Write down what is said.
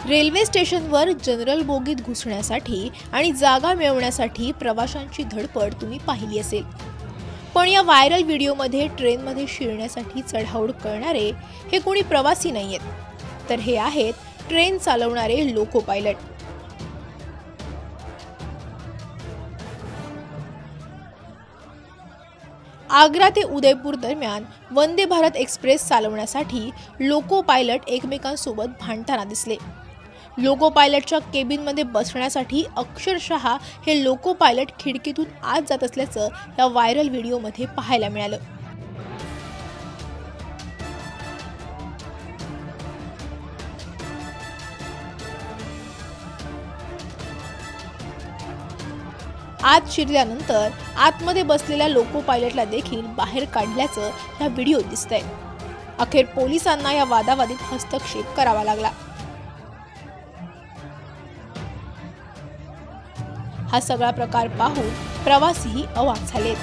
Railway स्टेशनवर general बोगीत घुसण्यासाठी आणि जागा मिळवण्यासाठी प्रवाशांची धडपड तुम्ही पाहिली असेल। पण या व्हायरल व्हिडिओमध्ये ट्रेनमध्ये शिरण्यासाठी चढाओढ करणारे हे कोणी प्रवासी नाहीयेत, तर हे आहेत ट्रेन चालवणारे लोको पायलट। आग्रा ते उदयपूर दरम्यान वंदे भारत एक्सप्रेस चालवण्यासाठी लोको पायलट एकमेकांसोबत भांडताना दिसले। लोको पायलटच्या केबिनमध्ये बसण्यासाठी अक्षरशः हे लोको पायलट खिडकीतून आत जात असल्याचं या व्हायरल व्हिडिओमध्ये पाहायला मिळालं। आत शिरल्यानंतर आतमध्ये बसलेल्या लोको पायलटला देखील बाहेर काढल्याचं या व्हिडिओत दिसतंय। अखेर पोलिसांना या वादावादीत हस्तक्षेप करावा लागला। हा सगळा प्रकार पाहून प्रवासीही अवाक झालेत।